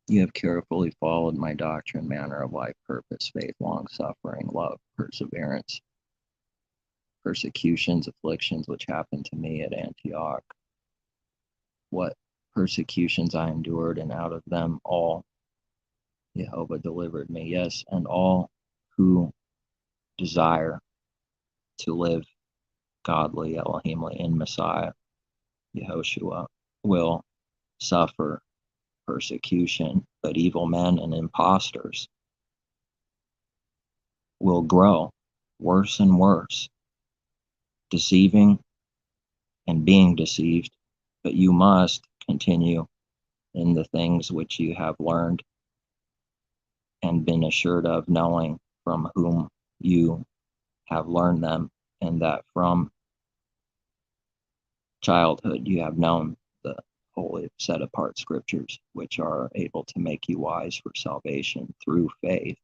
You have carefully followed my doctrine, manner of life, purpose, faith, long-suffering, love, perseverance, persecutions, afflictions, which happened to me at Antioch. What persecutions I endured, and out of them all Jehovah delivered me. Yes, and all who desire to live godly, Elohimly in Messiah, Yehoshua, will suffer persecution, but evil men and impostors will grow worse and worse, deceiving and being deceived, but you must continue in the things which you have learned and been assured of, knowing from whom you have learned them, and that from childhood you have known the holy set apart scriptures, which are able to make you wise for salvation through faith,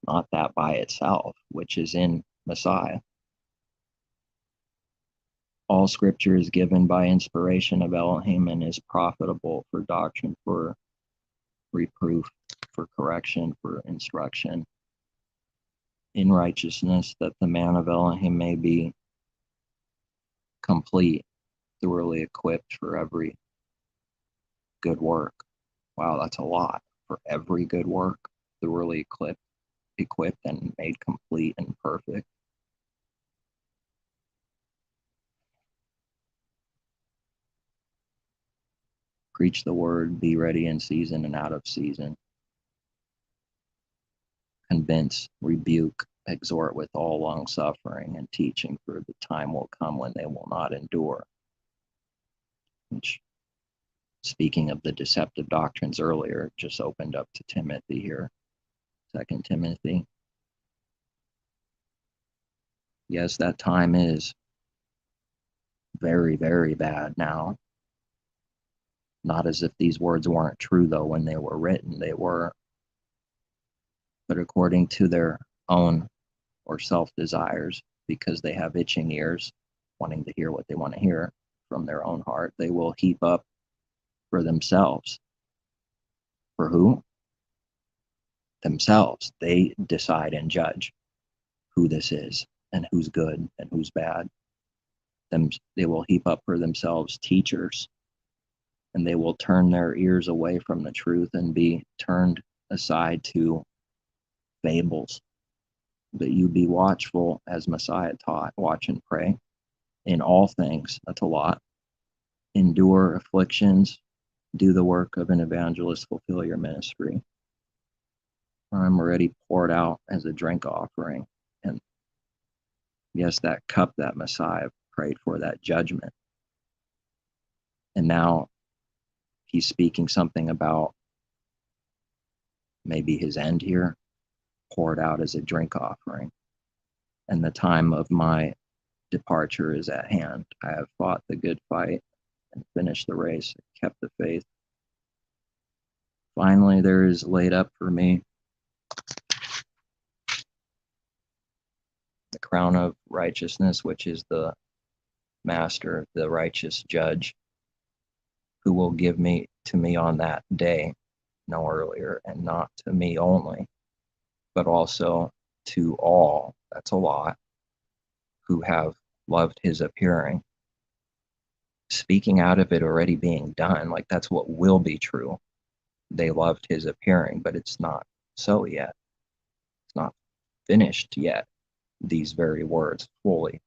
not that by itself, which is in Messiah. All scripture is given by inspiration of Elohim and is profitable for doctrine, for reproof, for correction, for instruction in righteousness, that the man of Elohim may be complete, thoroughly equipped for every good work. Wow, that's a lot. For every good work, thoroughly equipped and made complete and perfect. Preach the word, be ready in season and out of season. Convince, rebuke, exhort with all long suffering and teaching, for the time will come when they will not endure. Which, speaking of the deceptive doctrines earlier, just opened up to Timothy here, 2 Timothy. Yes, that time is very, very bad now. Not as if these words weren't true, though, when they were written. They were. But according to their own or self desires, because they have itching ears, wanting to hear what they want to hear from their own heart, they will heap up for themselves. For who? Themselves. They decide and judge who this is and who's good and who's bad. They will heap up for themselves teachers, and they will turn their ears away from the truth and be turned aside to fables. That you be watchful, as Messiah taught, watch and pray in all things. That's a lot. Endure afflictions, do the work of an evangelist, fulfill your ministry. I'm already poured out as a drink offering. And yes, that cup that Messiah prayed for, that judgment. And now he's speaking something about maybe his end here, poured out as a drink offering. And the time of my departure is at hand. I have fought the good fight and finished the race, kept the faith. Finally, there is laid up for me the crown of righteousness, which is the master, the righteous judge, who will give me to me on that day, no earlier, and not to me only, but also to all, that's a lot, who have loved his appearing. Speaking out of it already being done, like that's what will be true. They loved his appearing, but it's not so yet. It's not finished yet, these very words fully.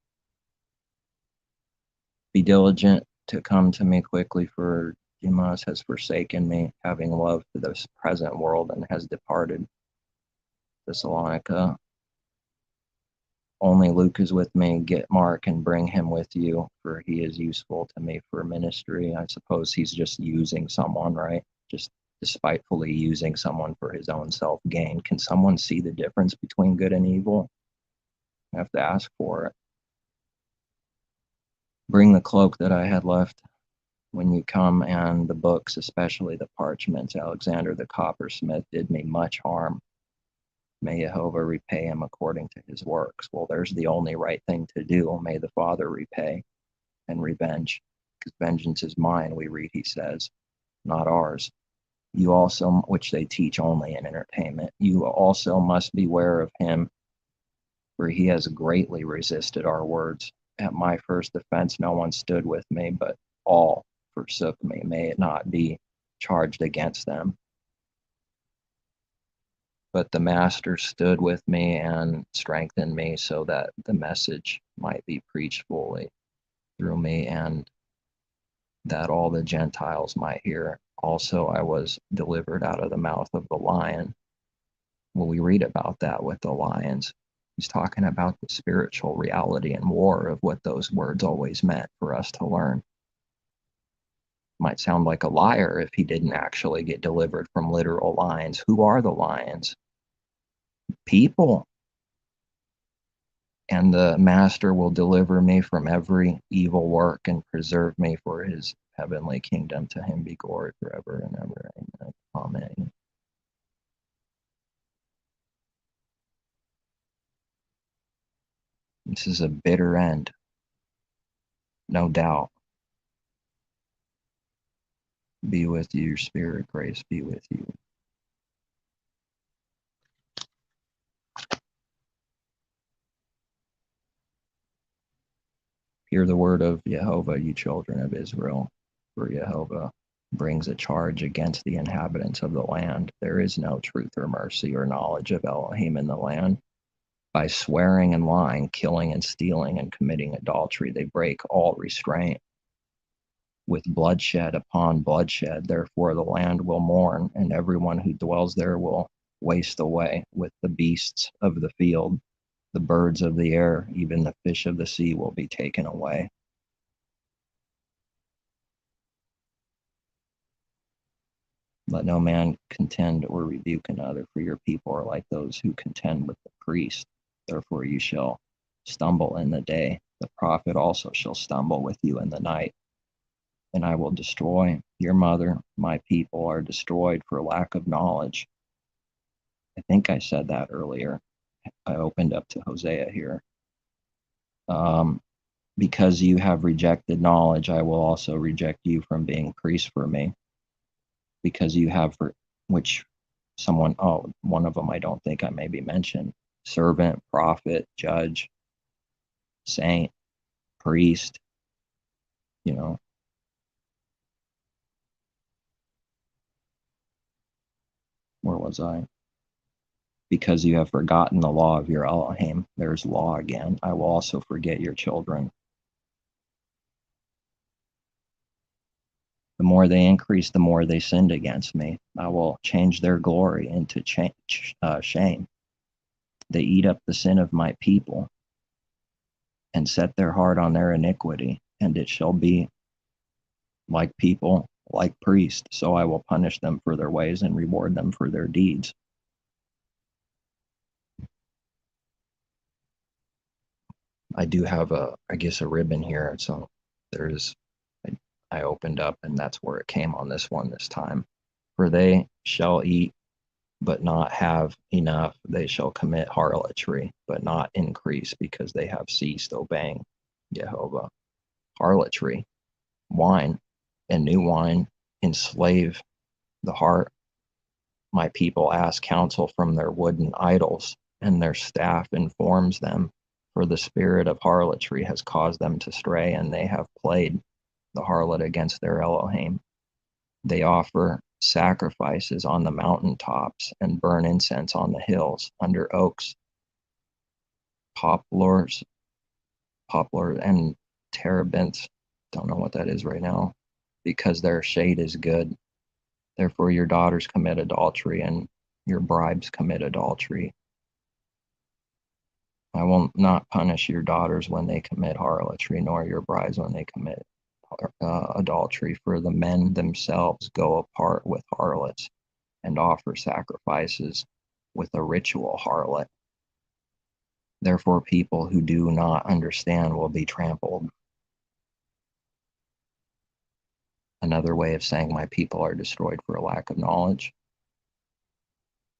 Be diligent to come to me quickly, for Demas has forsaken me, having loved this present world, and has departed. Thessalonica. Only Luke is with me. Get Mark and bring him with you, for he is useful to me for ministry. I suppose he's just using someone, right? Just despitefully using someone for his own self-gain. Can someone see the difference between good and evil? I have to ask for it. Bring the cloak that I had left when you come, and the books, especially the parchments. Alexander the coppersmith did me much harm. May Jehovah repay him according to his works. Well, there's the only right thing to do. May the Father repay and revenge, because vengeance is mine, we read, he says, not ours. You also, which they teach only in entertainment, you also must beware of him, for he has greatly resisted our words. At my first offense, no one stood with me, but all forsook me. May it not be charged against them. But the Master stood with me and strengthened me, so that the message might be preached fully through me, and that all the Gentiles might hear. Also, I was delivered out of the mouth of the lion. Well, we read about that with the lions. He's talking about the spiritual reality and war of what those words always meant for us to learn. Might sound like a liar if he didn't actually get delivered from literal lions. Who are the lions? People. And the Master will deliver me from every evil work and preserve me for his heavenly kingdom. To him be glory forever and ever. Amen. Amen. This is a bitter end, no doubt. Be with you, your spirit, grace be with you. Hear the word of Jehovah, you children of Israel, for Jehovah brings a charge against the inhabitants of the land. There is no truth or mercy or knowledge of Elohim in the land. By swearing and lying, killing and stealing, and committing adultery, they break all restraint. With bloodshed upon bloodshed, therefore the land will mourn, and everyone who dwells there will waste away. With the beasts of the field, the birds of the air, even the fish of the sea will be taken away. Let no man contend or rebuke another, for your people are like those who contend with the priest. Therefore you shall stumble in the day, the prophet also shall stumble with you in the night. And I will destroy your mother. My people are destroyed for lack of knowledge. I think I said that earlier. I opened up to Hosea here. Because you have rejected knowledge, I will also reject you from being priest for me. Because you have, which someone, one of them I don't think I maybe mentioned, servant, prophet, judge, saint, priest, you know. Where was I? Because you have forgotten the law of your Elohim. There's law again. I will also forget your children. The more they increase, the more they sinned against me. I will change their glory into shame. They eat up the sin of my people and set their heart on their iniquity, and it shall be like people, like priests. So I will punish them for their ways and reward them for their deeds. I do have a ribbon here. So I opened up, and that's where it came on this one this time. For they shall eat, but not have enough. They shall commit harlotry, but not increase, because they have ceased obeying Jehovah. Harlotry, wine, and new wine enslave the heart. My people ask counsel from their wooden idols, and their staff informs them. For the spirit of harlotry has caused them to stray, and they have played the harlot against their Elohim. They offer sacrifices on the mountaintops and burn incense on the hills, under oaks, poplars, and terebinths. Don't know what that is right now, because their shade is good. Therefore your daughters commit adultery, and your bribes commit adultery. I will not punish your daughters when they commit harlotry, nor your brides when they commit adultery, for the men themselves go apart with harlots and offer sacrifices with a ritual harlot. Therefore people who do not understand will be trampled. Another way of saying my people are destroyed for a lack of knowledge.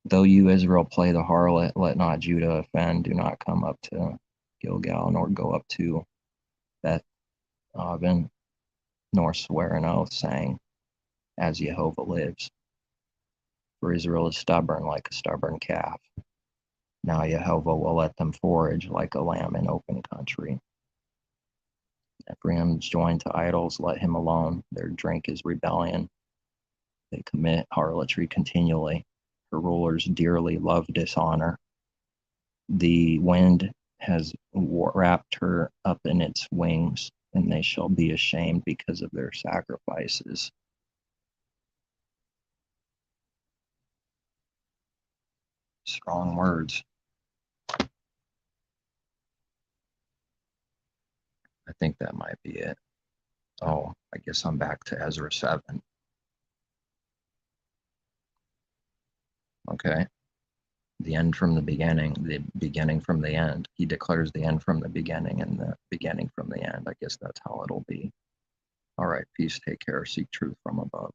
Though you, Israel, play the harlot, let not Judah offend. Do not come up to Gilgal, nor go up to Beth Aven, nor swear an oath, saying, as Jehovah lives. For Israel is stubborn like a stubborn calf. Now Jehovah will let them forage like a lamb in open country. Ephraim is joined to idols, let him alone. Their drink is rebellion. They commit harlotry continually. Her rulers dearly love dishonor. The wind has wrapped her up in its wings, and they shall be ashamed because of their sacrifices. Strong words. I think that might be it. Oh, I guess I'm back to Ezra 7. Okay. The end from the beginning from the end. He declares the end from the beginning and the beginning from the end. I guess that's how it'll be. All right, peace, take care, seek truth from above.